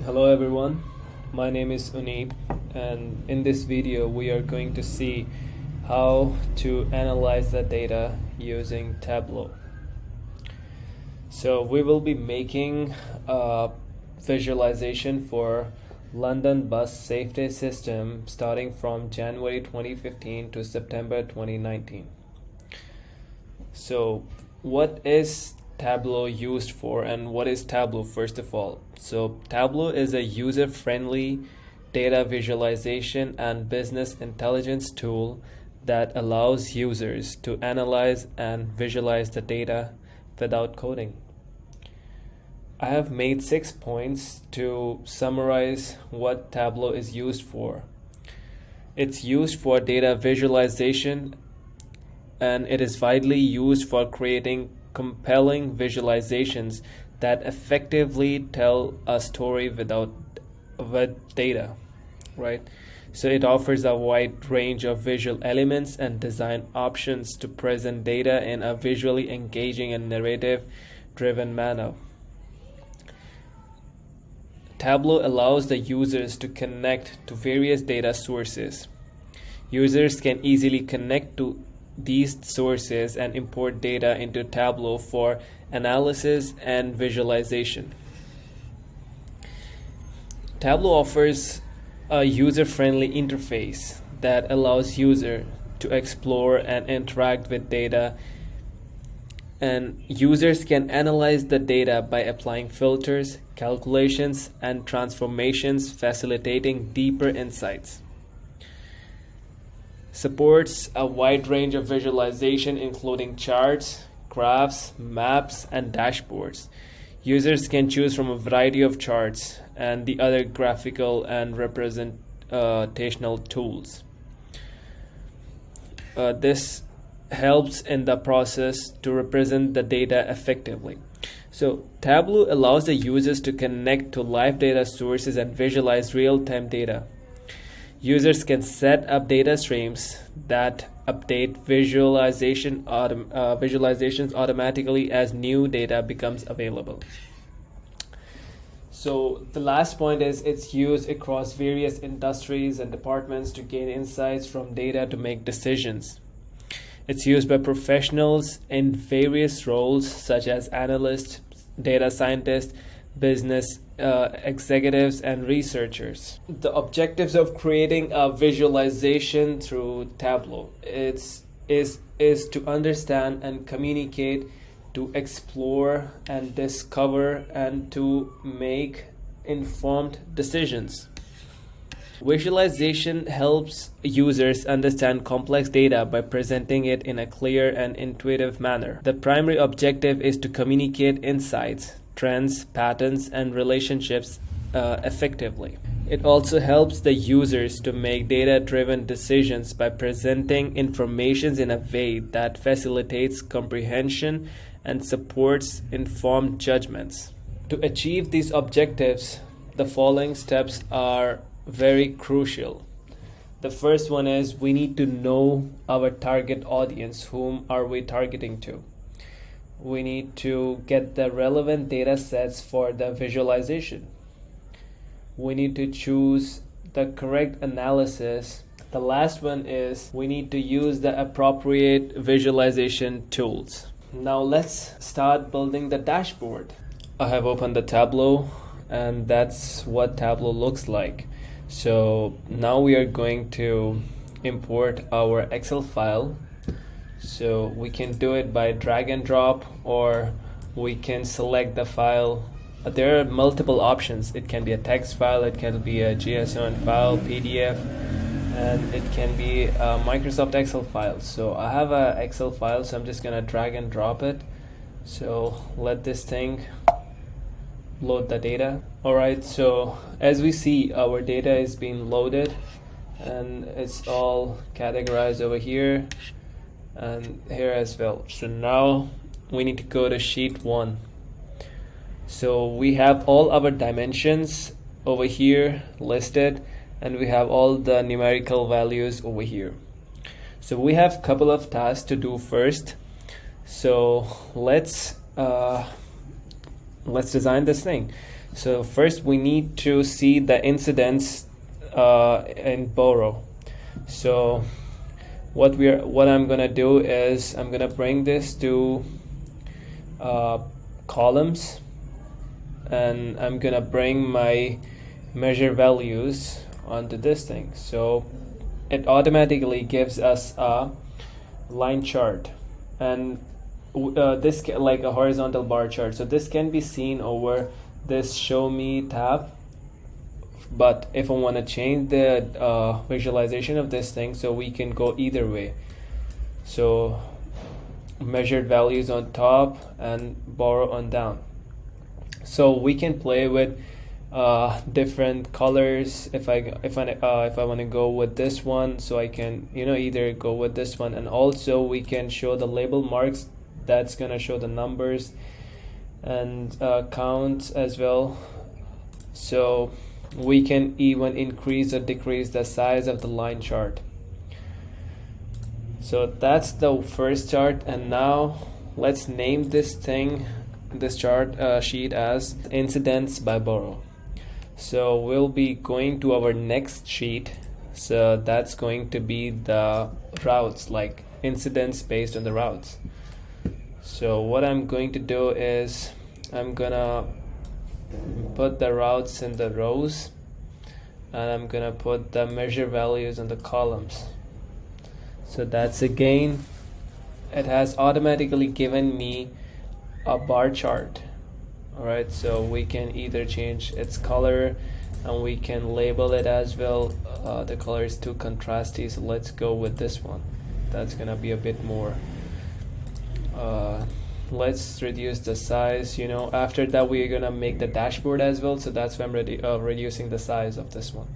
Hello everyone, my name is Uneep, and in this video we are going to see how to analyze the data using Tableau. So we will be making a visualization for London bus safety system starting from January 2015 to September 2019. So what is Tableau used for, and what is Tableau first of all? So Tableau is a user-friendly data visualization and business intelligence tool that allows users to analyze and visualize the data without coding. I have made 6 points to summarize what Tableau is used for. It's used for data visualization, and it is widely used for creating compelling visualizations that effectively tell a story with data, right? So it offers a wide range of visual elements and design options to present data in a visually engaging and narrative-driven manner. Tableau allows the users to connect to various data sources. Users can easily connect to these sources and import data into Tableau for analysis and visualization. Tableau offers a user-friendly interface that allows users to explore and interact with data, and users can analyze the data by applying filters, calculations, and transformations, facilitating deeper insights. Supports a wide range of visualization including charts, graphs, maps, and dashboards. Users can choose from a variety of charts and the other graphical and representational tools. This helps in the process to represent the data effectively. So Tableau allows the users to connect to live data sources and visualize real-time data. Users can set up data streams that update visualizations automatically as new data becomes available. So the last point is it's used across various industries and departments to gain insights from data to make decisions. It's used by professionals in various roles such as analysts, data scientists, business executives, and researchers. The objectives of creating a visualization through Tableau is to understand and communicate, to explore and discover, and to make informed decisions. Visualization helps users understand complex data by presenting it in a clear and intuitive manner. The primary objective is to communicate insights, trends, patterns, and relationships effectively. It also helps the users to make data-driven decisions by presenting information in a way that facilitates comprehension and supports informed judgments. To achieve these objectives, the following steps are very crucial. The first one is we need to know our target audience. Whom are we targeting to? We need to get the relevant data sets for the visualization. We need to choose the correct analysis. The last one is we need to use the appropriate visualization tools. Now let's start building the dashboard. I have opened the Tableau, and that's what Tableau looks like. So now we are going to import our Excel file. So we can do it by drag and drop, or we can select the file. There are multiple options. It can be a text file, it can be a JSON file, PDF, and it can be a Microsoft Excel file. So I have an Excel file, so I'm just gonna drag and drop it. So let this thing load the data. Alright, so as we see, our data is being loaded and it's all categorized over here and here as well. So now we need to go to sheet 1. So we have all our dimensions over here listed, and we have all the numerical values over here. So we have a couple of tasks to do first. So let's design this thing. So first we need to see the incidents in Borrow. So what I'm gonna do is I'm gonna bring this to columns, and I'm gonna bring my measure values onto this thing. So it automatically gives us a line chart, and this like a horizontal bar chart. So this can be seen over this show me tab, but if I want to change the visualization of this thing, so we can go either way. So measured values on top and borrow on down. So we can play with different colors. If I want to go with this one, so I can either go with this one, and also we can show the label marks. That's gonna show the numbers and counts as well. So we can even increase or decrease the size of the line chart. So that's the first chart, and now let's name this chart sheet as incidents by Borrow. So we'll be going to our next sheet. So that's going to be the routes, like incidents based on the routes. So what I'm going to do is I'm gonna put the routes in the rows, and I'm gonna put the measure values in the columns. So that's again, it has automatically given me a bar chart. Alright, so we can either change its color, and we can label it as well. The color is too contrasty, so let's go with this one. That's gonna be a bit more. Let's reduce the size. After that we're gonna make the dashboard as well, so that's why I'm reducing the size of this one.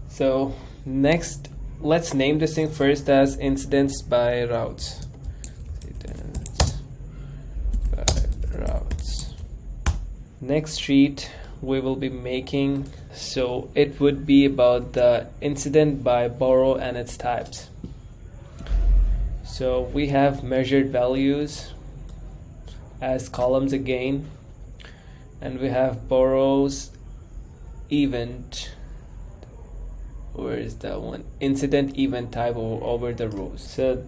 So next, let's name this thing first as incidents by routes. Incidents by routes. Next sheet we will be making, so it would be about the incident by Borrow and its types. So we have measured values as columns again, and we have Borrow's event. Where is that one? Incident event type over the rows. So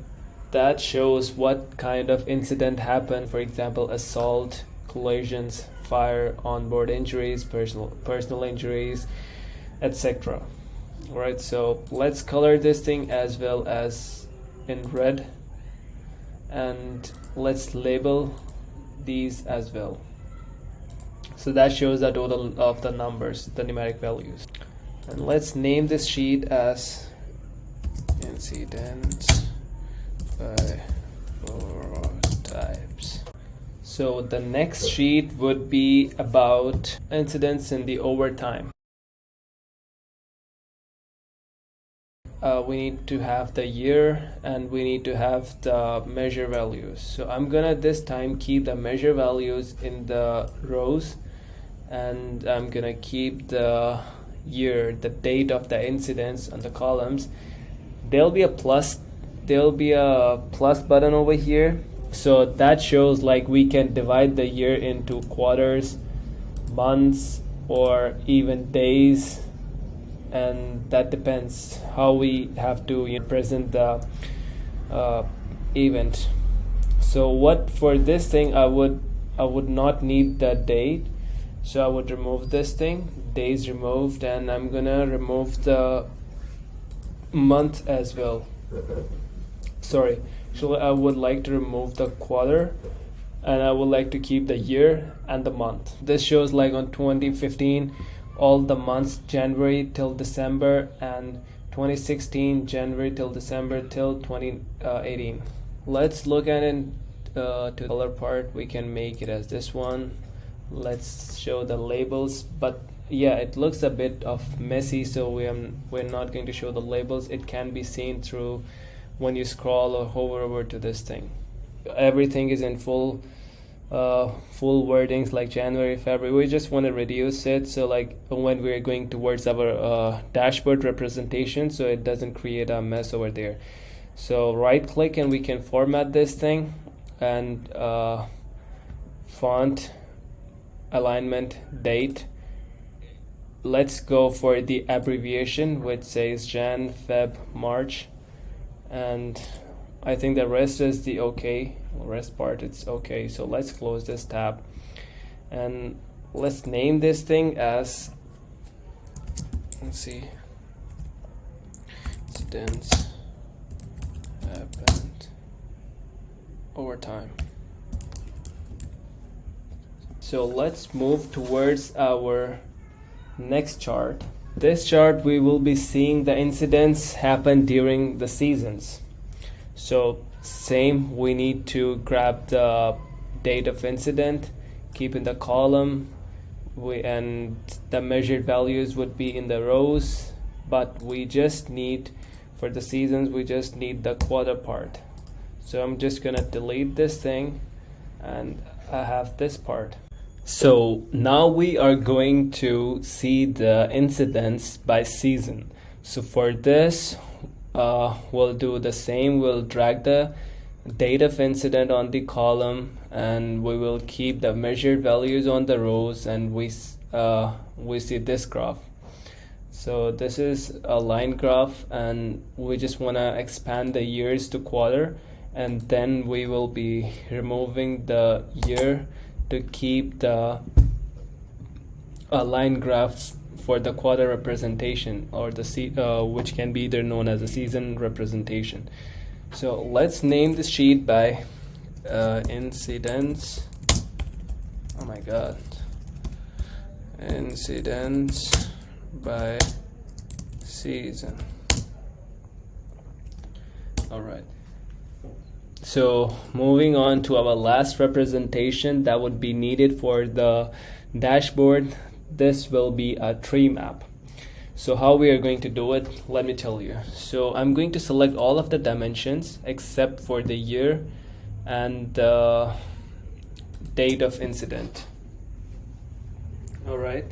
that shows what kind of incident happened. For example, assault, collisions, fire, onboard injuries, personal injuries, etc. Alright, so let's color this thing as well as in red, and let's label these as well. So that shows the total of the numbers, the numeric values. And let's name this sheet as incidents by Borrow types. So the next sheet would be about incidents in the overtime. We need to have the year, and we need to have the measure values. So I'm gonna this time keep the measure values in the rows, and I'm gonna keep the year, the date of the incidents on the columns. There'll be a plus button over here, so that shows like we can divide the year into quarters, months, or even days, and that depends how we have to present the event. So what for this thing, I would not need the date, so I would remove this thing, days removed, and I'm gonna remove the month as well. Sorry, actually I would like to remove the quarter, and I would like to keep the year and the month. This shows like on 2015 all the months, January till December, and 2016 January till December till 2018. Let's look at it to the color part. We can make it as this one. Let's show the labels, but yeah, it looks a bit of messy, so we're not going to show the labels. It can be seen through when you scroll or hover over to this thing. Everything is in full wordings like January, February. We just want to reduce it, so like when we're going towards our dashboard representation, so it doesn't create a mess over there. So right click and we can format this thing, and font alignment date. Let's go for the abbreviation, which says Jan, Feb, March, and I think the rest is the okay. Rest part, it's okay. So let's close this tab and let's name this thing as, let's see, incidents happened over time. So let's move towards our next chart. This chart we will be seeing the incidents happen during the seasons. So same, we need to grab the date of incident, keep in the column, and the measured values would be in the rows, but we just need, for the seasons, we just need the quarter part. So I'm just gonna delete this thing and I have this part. So now we are going to see the incidents by season. So for this, we'll do the same. We'll drag the date of incident on the column and we will keep the measured values on the rows, and we see this graph. So this is a line graph and we just want to expand the years to quarter, and then we will be removing the year to keep the line graph for the quarter representation, or the which can be either known as a season representation. So let's name the sheet by incidents. Oh my god, incidents by season. All right. So moving on to our last representation that would be needed for the dashboard. This will be a tree map. So how we are going to do it, let me tell you. So I'm going to select all of the dimensions except for the year and the date of incident. All right.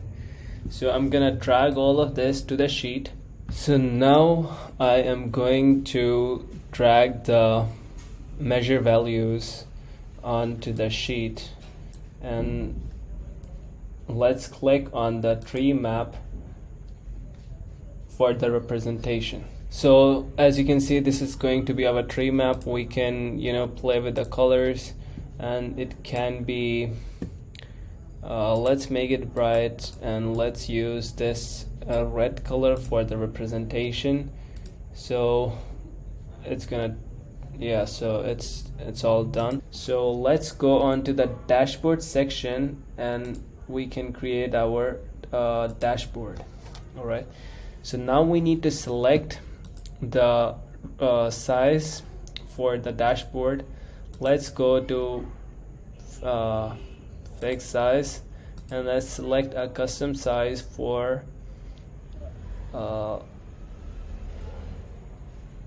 So I'm gonna drag all of this to the sheet. So now I am going to drag the measure values onto the sheet, and let's click on the tree map for the representation. So as you can see, this is going to be our tree map. We can play with the colors, and it can be let's make it bright and let's use this red color for the representation. So it's gonna, yeah, so it's all done. So let's go on to the dashboard section and we can create our dashboard. All right, so now we need to select the size for the dashboard. Let's go to fixed size and let's select a custom size for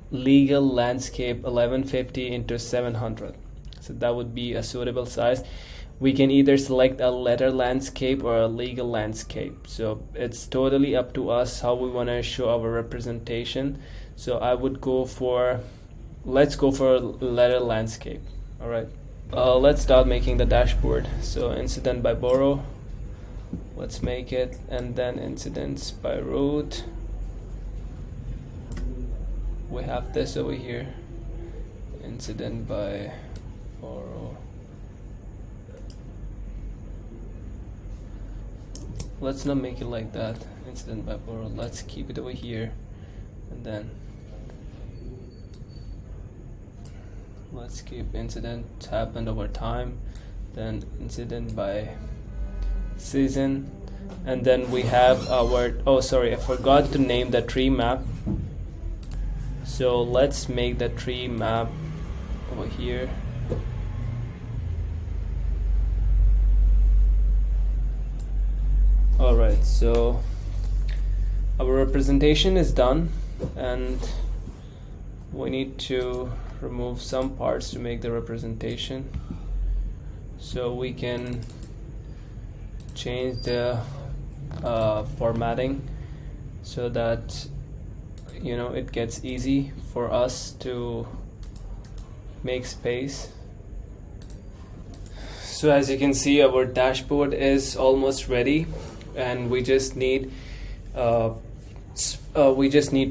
legal landscape 1150 into 700. So that would be a suitable size. We can either select a letter landscape or a legal landscape, so it's totally up to us how we want to show our representation. So I would go for, let's go for letter landscape. All right, let's start making the dashboard. So incident by borough, let's make it, and then incidents by route. We have this over here, incident by borough. Let's not make it like that, incident by borough. Let's keep it over here, and then let's keep incident happened over time, then incident by season, and then we have our, oh sorry, I forgot to name the tree map. So let's make the tree map over here. Alright, so our representation is done, and we need to remove some parts to make the representation. So we can change the formatting so that it gets easy for us to make space. So as you can see, our dashboard is almost ready, and we just need to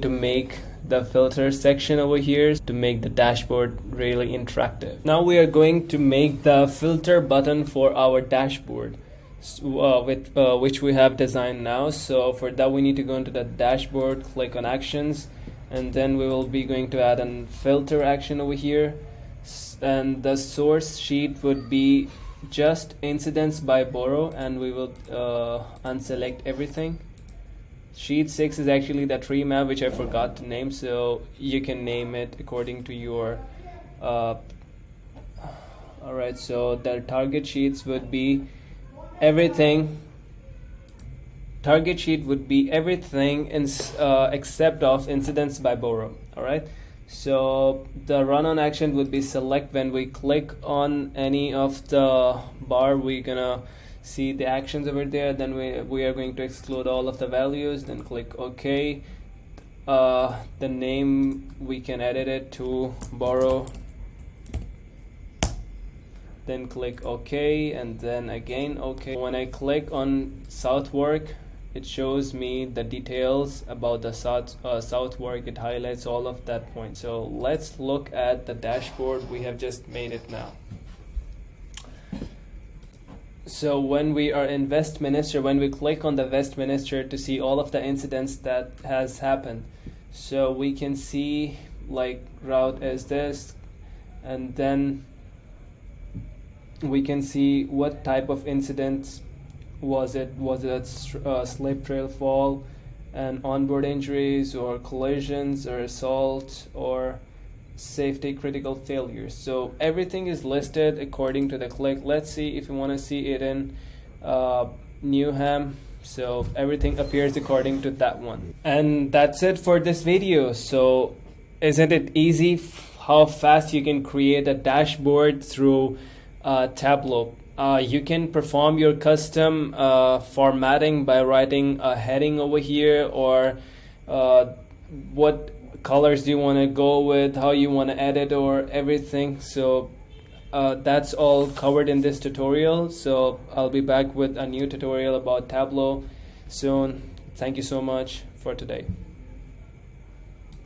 make the filter section over here to make the dashboard really interactive. Now we are going to make the filter button for our dashboard, which we have designed now. So for that, we need to go into the dashboard, click on actions, and then we will be going to add a filter action over here. And the source sheet would be just incidents by borrow, and we will unselect everything. Sheet 6 is actually the tree map, which I forgot to name, so you can name it according to your alright, so the target sheets would be everything. Target sheet would be everything except of incidents by borrow. Alright, so the run on action would be select. When we click on any of the bar, we're gonna see the actions over there. Then we are going to exclude all of the values, then click OK. The name, we can edit it to borrow, then click OK, and then again OK. When I click on south work, it shows me the details about the south work. It highlights all of that point. So let's look at the dashboard. We have just made it now. So when we are in Westminster, when we click on the Westminster to see all of the incidents that has happened, so we can see like route is this, and then we can see what type of incidents was it a slip trail fall and onboard injuries, or collisions, or assault, or safety critical failures. So everything is listed according to the click. Let's see if you want to see it in Newham. So everything appears according to that one. And that's it for this video. So isn't it easy how fast you can create a dashboard through Tableau? You can perform your custom formatting by writing a heading over here, or what colors do you want to go with, how you want to edit, or everything. So that's all covered in this tutorial. So I'll be back with a new tutorial about Tableau soon. Thank you so much for today.